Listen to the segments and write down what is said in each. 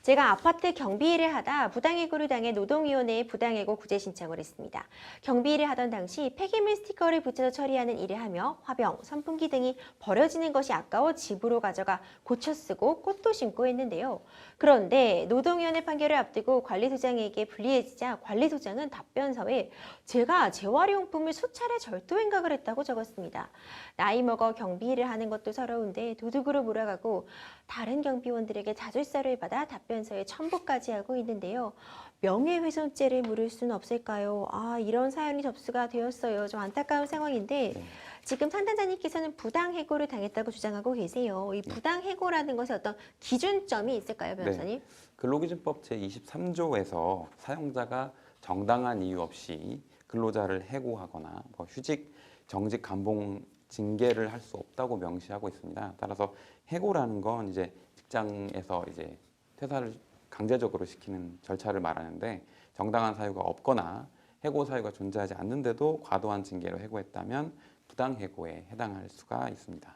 제가 아파트 경비 일을 하다 부당해고를 당해 노동위원회에 부당해고 구제 신청을 했습니다. 경비 일을 하던 당시 폐기물 스티커를 붙여서 처리하는 일을 하며 화병, 선풍기 등이 버려지는 것이 아까워 집으로 가져가 고쳐 쓰고 꽃도 심고 했는데요. 그런데 노동위원회 판결을 앞두고 관리소장에게 불리해지자 관리소장은 답변서에 제가 재활용품을 수차례 절도 행각을 했다고 적었습니다. 나이 먹어 경비 일을 하는 것도 서러운데 도둑으로 몰아가고 다른 경비원들에게 자술서를 받아 답변서에 첨부까지 하고 있는데요. 명예훼손죄를 물을 수는 없을까요? 이런 사연이 접수가 되었어요. 좀 안타까운 상황인데 지금 상담자님께서는 부당해고를 당했다고 주장하고 계세요. 이 부당해고라는 것에 어떤 기준점이 있을까요, 변호사님? 네. 근로기준법 제23조에서 사용자가 정당한 이유 없이 근로자를 해고하거나 휴직, 정직, 감봉, 징계를 할 수 없다고 명시하고 있습니다. 따라서 해고라는 건 이제 직장에서 이제 퇴사를 강제적으로 시키는 절차를 말하는데 정당한 사유가 없거나 해고 사유가 존재하지 않는데도 과도한 징계로 해고했다면 부당해고에 해당할 수가 있습니다.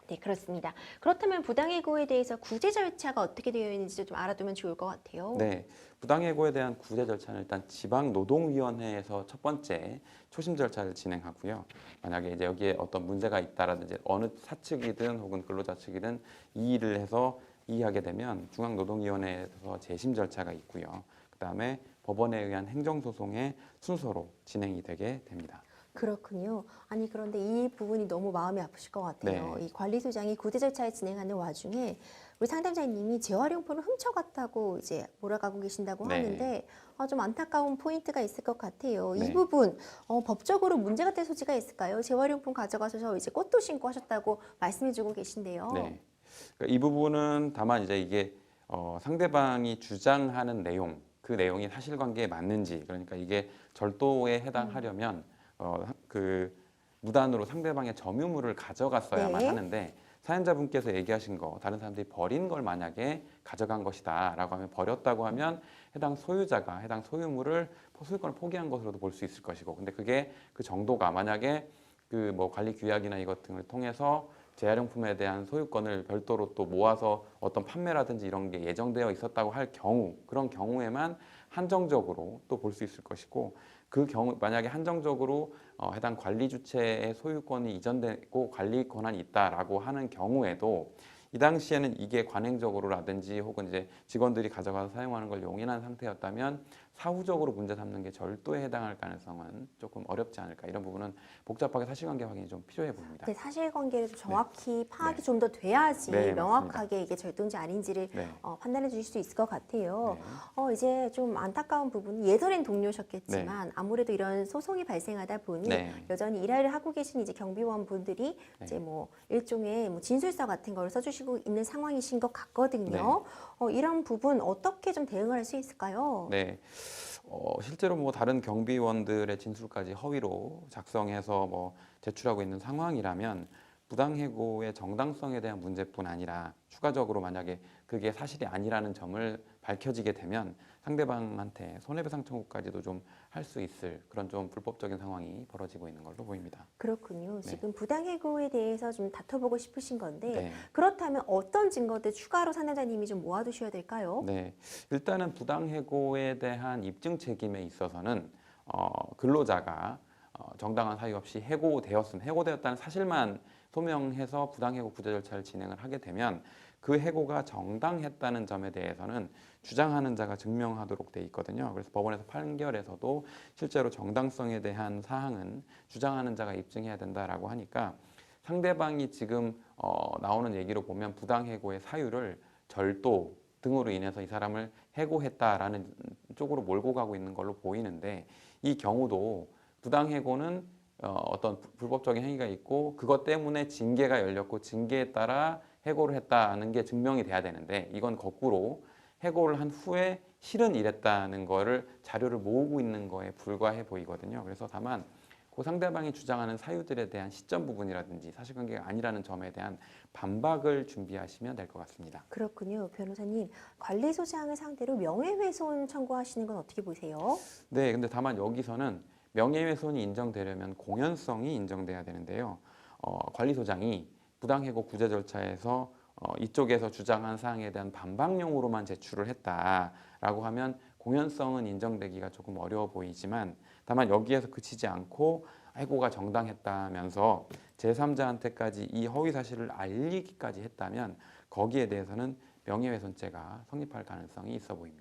네, 그렇습니다. 그렇다면 부당해고에 대해서 구제 절차가 어떻게 되어 있는지 좀 알아두면 좋을 것 같아요. 네, 부당해고에 대한 구제 절차는 일단 지방노동위원회에서 첫 번째 초심 절차를 진행하고요. 만약에 이제 여기에 어떤 문제가 있다라든지 어느 사측이든 혹은 근로자 측이든 이의를 해서 이의하게 되면 중앙노동위원회에서 재심 절차가 있고요. 그다음에 법원에 의한 행정소송의 순서로 진행이 되게 됩니다. 그렇군요. 그런데 이 부분이 너무 마음이 아프실 것 같아요. 네. 이 관리소장이 구제 절차를 진행하는 와중에 우리 상담자님이 재활용품을 훔쳐갔다고 이제 몰아가고 계신다고 네. 하는데 좀 안타까운 포인트가 있을 것 같아요. 네. 이 부분 법적으로 문제가 될 소지가 있을까요? 재활용품 가져가셔서 이제 꽃도 심고 하셨다고 말씀해주고 계신데요. 네. 그러니까 이 부분은 다만 이제 이게 상대방이 주장하는 내용, 그 내용이 사실관계에 맞는지, 그러니까 이게 절도에 해당하려면 그 무단으로 상대방의 점유물을 가져갔어야만 네. 하는데 사연자분께서 얘기하신 거 다른 사람들이 버린 걸 만약에 가져간 것이다 라고 하면 버렸다고 하면 해당 소유자가 해당 소유물을 소유권을 포기한 것으로도 볼 수 있을 것이고, 근데 그게 그 정도가 만약에 그 관리 규약이나 이것 등을 통해서 재활용품에 대한 소유권을 별도로 또 모아서 어떤 판매라든지 이런 게 예정되어 있었다고 할 경우, 그런 경우에만 한정적으로 또 볼 수 있을 것이고, 그 경우 만약에 한정적으로 해당 관리 주체의 소유권이 이전되고 관리 권한이 있다라고 하는 경우에도 이 당시에는 이게 관행적으로라든지 혹은 이제 직원들이 가져가서 사용하는 걸 용인한 상태였다면 사후적으로 문제 삼는 게 절도에 해당할 가능성은 조금 어렵지 않을까, 이런 부분은 복잡하게 사실관계 확인이 좀 필요해 보입니다. 네, 사실관계를 좀 정확히 파악이 네. 좀 더 돼야지 네, 명확하게 이게 절도인지 아닌지를 네. 판단해 주실 수 있을 것 같아요. 네. 이제 좀 안타까운 부분이 예전엔 동료셨겠지만 아무래도 이런 소송이 발생하다 보니 네. 여전히 일을 하고 계신 이제 경비원 분들이 네. 이제 일종의 진술서 같은 걸 써주시고 있는 상황이신 것 같거든요. 이런 부분 어떻게 좀 대응을 할 수 있을까요? 네. 실제로 다른 경비원들의 진술까지 허위로 작성해서 제출하고 있는 상황이라면 부당해고의 정당성에 대한 문제뿐 아니라 추가적으로 만약에 그게 사실이 아니라는 점을 밝혀지게 되면 상대방한테 손해배상 청구까지도 좀 할 수 있을 그런 좀 불법적인 상황이 벌어지고 있는 걸로 보입니다. 그렇군요. 네. 지금 부당해고에 대해서 좀 다퉈보고 싶으신 건데 네. 그렇다면 어떤 증거들 추가로 상담자님이 좀 모아두셔야 될까요? 네, 일단은 부당해고에 대한 입증 책임에 있어서는 근로자가 정당한 사유 없이 해고되었다는 사실만 소명해서 부당해고 구제 절차를 진행을 하게 되면 그 해고가 정당했다는 점에 대해서는 주장하는 자가 증명하도록 돼 있거든요. 그래서 법원에서 판결에서도 실제로 정당성에 대한 사항은 주장하는 자가 입증해야 된다라고 하니까 상대방이 지금 나오는 얘기로 보면 부당해고의 사유를 절도 등으로 인해서 이 사람을 해고했다라는 쪽으로 몰고 가고 있는 걸로 보이는데, 이 경우도 부당해고는 어떤 불법적인 행위가 있고 그것 때문에 징계가 열렸고 징계에 따라 해고를 했다는 게 증명이 돼야 되는데, 이건 거꾸로 해고를 한 후에 실은 이랬다는 거를 자료를 모으고 있는 거에 불과해 보이거든요. 그래서 다만 그 상대방이 주장하는 사유들에 대한 시점 부분이라든지 사실관계가 아니라는 점에 대한 반박을 준비하시면 될 것 같습니다. 그렇군요. 변호사님, 관리소장을 상대로 명예훼손 청구하시는 건 어떻게 보세요? 네, 근데 다만 여기서는 명예훼손이 인정되려면 공연성이 인정돼야 되는데요. 관리소장이 부당해고 구제 절차에서 이쪽에서 주장한 사항에 대한 반박용으로만 제출을 했다라고 하면 공연성은 인정되기가 조금 어려워 보이지만 다만 여기에서 그치지 않고 해고가 정당했다면서 제3자한테까지 이 허위 사실을 알리기까지 했다면 거기에 대해서는 명예훼손죄가 성립할 가능성이 있어 보입니다.